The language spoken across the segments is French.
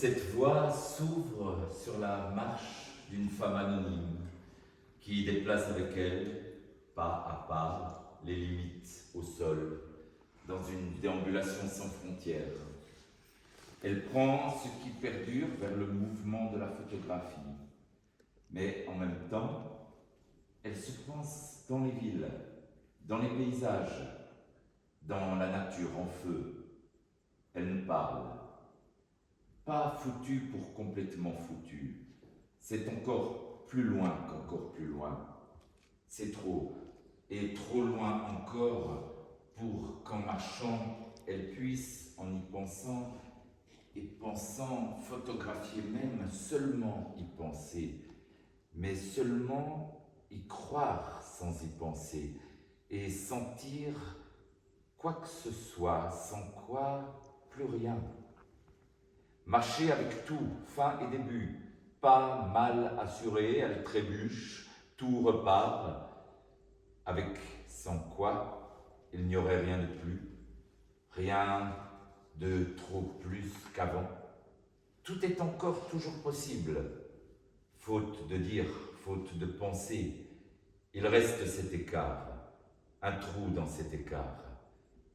Cette voie s'ouvre sur la marche d'une femme anonyme qui déplace avec elle, pas à pas, les limites au sol, dans une déambulation sans frontières. Elle prend ce qui perdure vers le mouvement de la photographie, mais en même temps, elle se pense dans les villes, dans les paysages, dans la nature en feu. Elle nous parle. Pas foutu pour complètement foutu. C'est encore plus loin qu'encore plus loin. C'est trop, et trop loin encore pour qu'en marchant, elle puisse, en y pensant, et pensant, photographier même, seulement y penser, mais seulement y croire sans y penser, et sentir quoi que ce soit, sans quoi plus rien. Marcher avec tout, fin et début, pas mal assuré, elle trébuche, tout repart, avec sans quoi il n'y aurait rien de plus, rien de trop plus qu'avant. Tout est encore toujours possible, faute de dire, faute de penser. Il reste cet écart, un trou dans cet écart,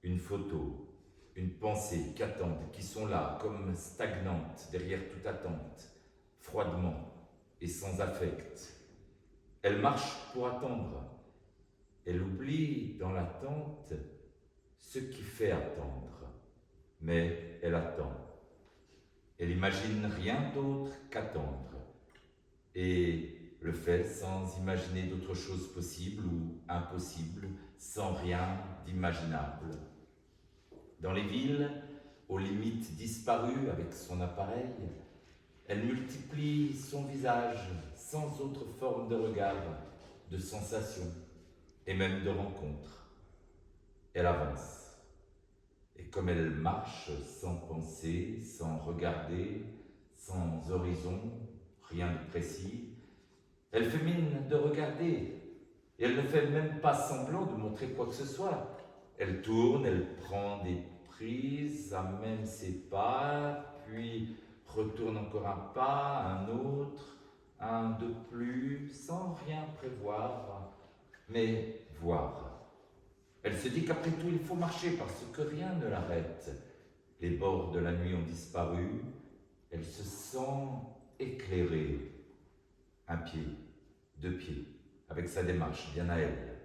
une photo, une pensée qu'attendent, qui sont là, comme stagnantes, derrière toute attente, froidement et sans affect. Elle marche pour attendre. Elle oublie dans l'attente ce qui fait attendre, mais elle attend. Elle imagine rien d'autre qu'attendre, et le fait sans imaginer d'autre chose possible ou impossible, sans rien d'imaginable. Dans les villes, aux limites disparues avec son appareil, elle multiplie son visage sans autre forme de regard, de sensation et même de rencontre. Elle avance. Et comme elle marche sans penser, sans regarder, sans horizon, rien de précis, elle fait mine de regarder. Et elle ne fait même pas semblant de montrer quoi que ce soit. Elle tourne, elle prend des prises, amène ses pas, puis retourne encore un pas, un autre, un de plus, sans rien prévoir, mais voir. Elle se dit qu'après tout, il faut marcher parce que rien ne l'arrête. Les bords de la nuit ont disparu. Elle se sent éclairée. Un pied, deux pieds, avec sa démarche bien à elle.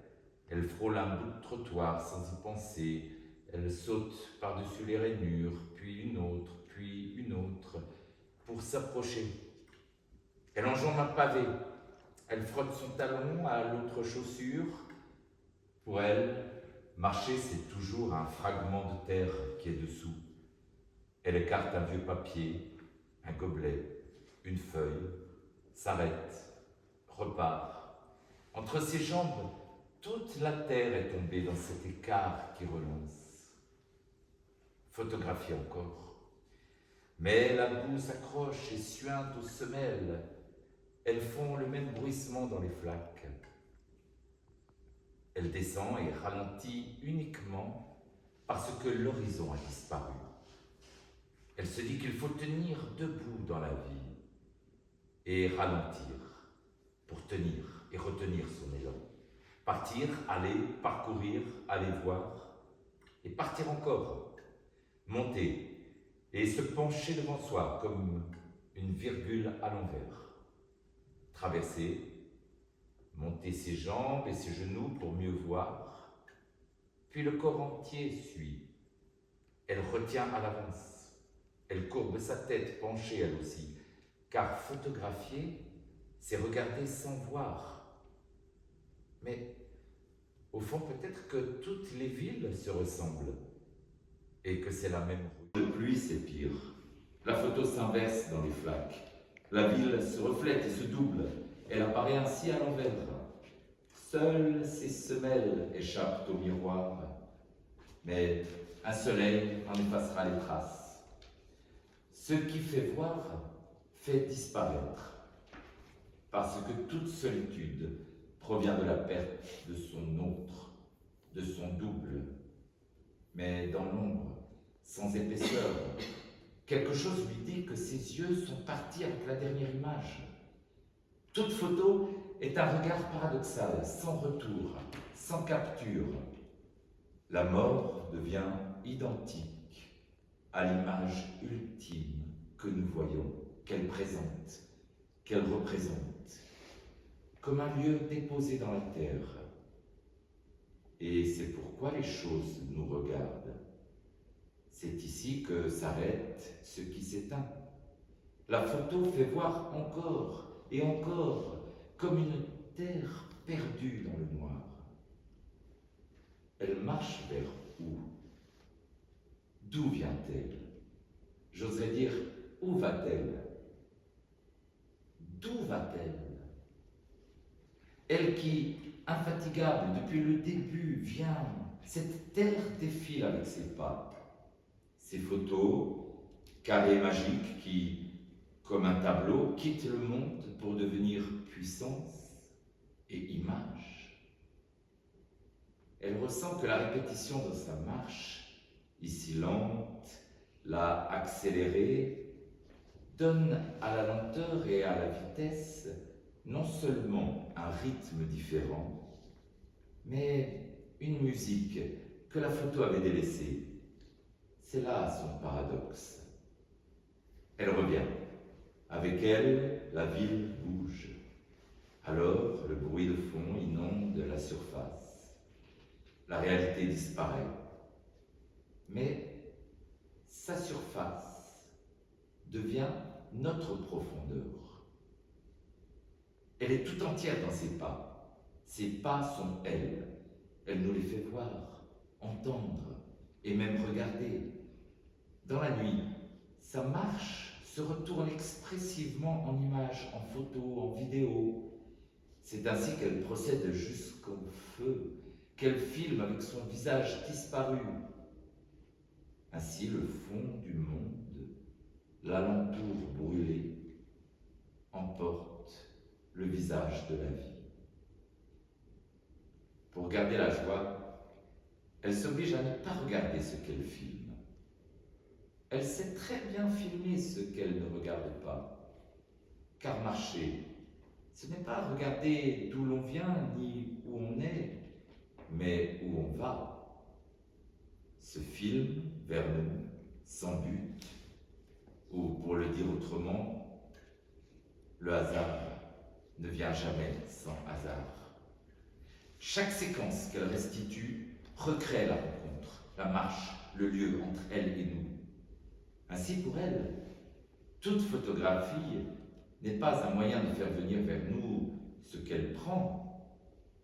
Elle frôle un bout de trottoir sans y penser. Elle saute par-dessus les rainures, puis une autre, pour s'approcher. Elle enjambe un pavé. Elle frotte son talon à l'autre chaussure. Pour elle, marcher, c'est toujours un fragment de terre qui est dessous. Elle écarte un vieux papier, un gobelet, une feuille, s'arrête, repart. Entre ses jambes, toute la terre est tombée dans cet écart qui relance. Photographie encore. Mais la boue s'accroche et suinte aux semelles. Elles font le même bruissement dans les flaques. Elle descend et ralentit uniquement parce que l'horizon a disparu. Elle se dit qu'il faut tenir debout dans la vie et ralentir pour tenir et retenir son élan. Partir, aller, parcourir, aller voir et partir encore. Monter et se pencher devant soi comme une virgule à l'envers. Traverser, monter ses jambes et ses genoux pour mieux voir, puis le corps entier suit. Elle retient à l'avance. Elle courbe sa tête penchée elle aussi, car photographier, c'est regarder sans voir. Mais au fond, peut-être que toutes les villes se ressemblent et que c'est la même route. De pluie, c'est pire. La photo s'inverse dans les flaques. La ville se reflète et se double. Elle apparaît ainsi à l'envers. Seules ses semelles échappent au miroir. Mais un soleil en effacera les traces. Ce qui fait voir fait disparaître. Parce que toute solitude provient de la perte de son autre, de son double. Mais dans l'ombre, sans épaisseur, quelque chose lui dit que ses yeux sont partis avec la dernière image. Toute photo est un regard paradoxal, sans retour, sans capture. La mort devient identique à l'image ultime que nous voyons, qu'elle présente, qu'elle représente, comme un lieu déposé dans la terre. Et c'est pourquoi les choses nous regardent. C'est ici que s'arrête ce qui s'éteint. La photo fait voir encore et encore, comme une terre perdue dans le noir. Elle marche vers où? D'où vient-elle? J'oserais dire, où va-t-elle? D'où va-t-elle? Elle qui, infatigable depuis le début, vient, cette terre défile avec ses pas. Ces photos, carrés magiques qui, comme un tableau, quittent le monde pour devenir puissance et image. Elle ressent que la répétition de sa marche, ici lente, là accélérée, donne à la lenteur et à la vitesse non seulement un rythme différent, mais une musique que la photo avait délaissée. C'est là son paradoxe. Elle revient. Avec elle, la ville bouge. Alors, le bruit de fond inonde la surface. La réalité disparaît. Mais sa surface devient notre profondeur. Elle est tout entière dans ses pas. Ses pas sont elle. Elle nous les fait voir, entendre et même regarder. Dans la nuit, sa marche se retourne expressivement en images, en photos, en vidéos. C'est ainsi qu'elle procède jusqu'au feu, qu'elle filme avec son visage disparu. Ainsi, le fond du monde, l'alentour brûlé, emporte le visage de la vie. Pour garder la joie, elle s'oblige à ne pas regarder ce qu'elle filme. Elle sait très bien filmer ce qu'elle ne regarde pas. Car marcher, ce n'est pas regarder d'où l'on vient ni où on est, mais où on va. Ce film vers nous, sans but, ou pour le dire autrement, le hasard ne vient jamais sans hasard. Chaque séquence qu'elle restitue recrée la rencontre, la marche, le lieu entre elle et nous. Ainsi, pour elle, toute photographie n'est pas un moyen de faire venir vers nous ce qu'elle prend,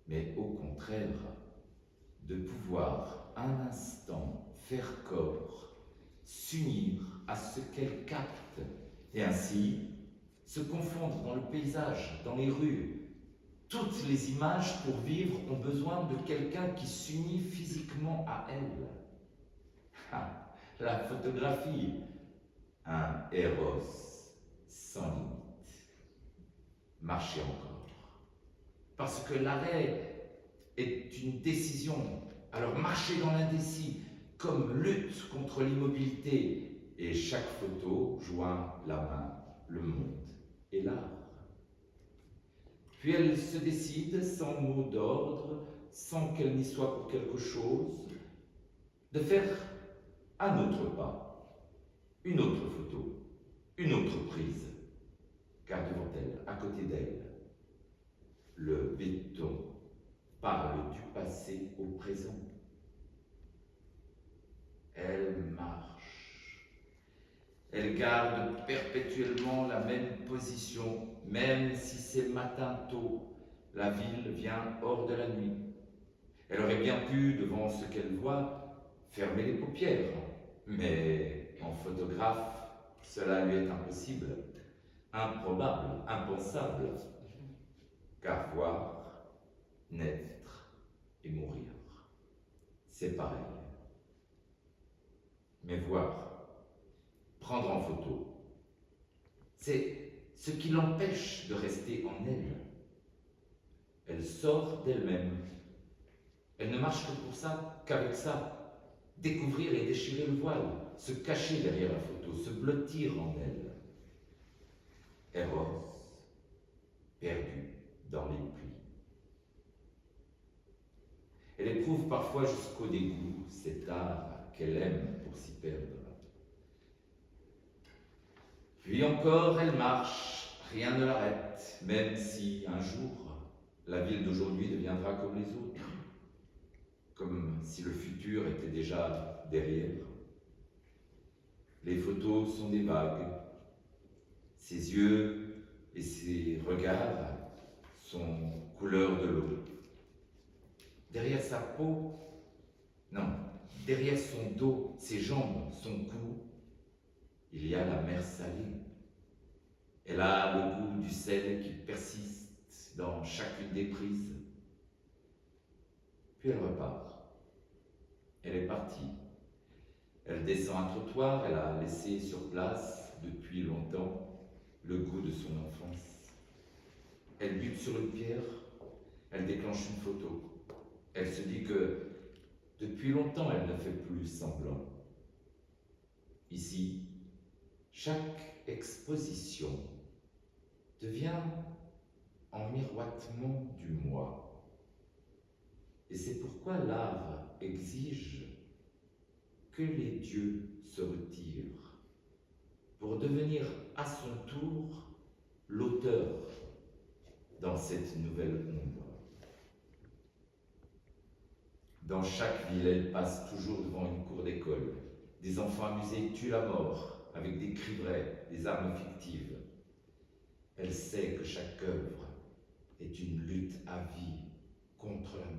mais au contraire, de pouvoir un instant faire corps, s'unir à ce qu'elle capte, et ainsi se confondre dans le paysage, dans les rues. Toutes les images pour vivre ont besoin de quelqu'un qui s'unit physiquement à elle. La photographie, un héros sans limite. Marchez encore. Parce que l'arrêt est une décision. Alors marchez dans l'indécis, comme lutte contre l'immobilité. Et chaque photo joint la main, le monde et l'art. Puis elle se décide, sans mot d'ordre, sans qu'elle n'y soit pour quelque chose, de faire un autre pas, une autre photo, une autre prise. Car devant elle, à côté d'elle, le béton parle du passé au présent. Elle marche. Elle garde perpétuellement la même position, même si c'est matin tôt, la ville vient hors de la nuit. Elle aurait bien pu, devant ce qu'elle voit, fermer les paupières, mais en photographe, cela lui est impossible, improbable, impensable, car voir, naître et mourir, c'est pareil. Mais voir, prendre en photo, c'est ce qui l'empêche de rester en elle. Elle sort d'elle-même. Elle ne marche que pour ça, qu'avec ça, découvrir et déchirer le voile. se cacher derrière la photo, se blottir en elle. Eros, perdue dans les plis. Elle éprouve parfois jusqu'au dégoût cet art qu'elle aime pour s'y perdre. Puis encore, elle marche, rien ne l'arrête, même si un jour, la ville d'aujourd'hui deviendra comme les autres, comme si le futur était déjà derrière. Les photos sont des vagues, ses yeux et ses regards sont couleur de l'eau. Derrière sa peau, non, derrière son dos, ses jambes, son cou, il y a la mer salée. Elle a le goût du sel qui persiste dans chacune des prises. Puis elle repart. Elle est partie. Elle descend un trottoir, elle a laissé sur place, depuis longtemps, le goût de son enfance. Elle bute sur une pierre, elle déclenche une photo. Elle se dit que, depuis longtemps, elle ne fait plus semblant. Ici, chaque exposition devient en miroitement du moi. Et c'est pourquoi l'art exige que les dieux se retirent pour devenir à son tour l'auteur dans cette nouvelle ombre. Dans chaque ville, elle passe toujours devant une cour d'école. Des enfants amusés tuent la mort avec des cris vrais, des armes fictives. Elle sait que chaque œuvre est une lutte à vie contre la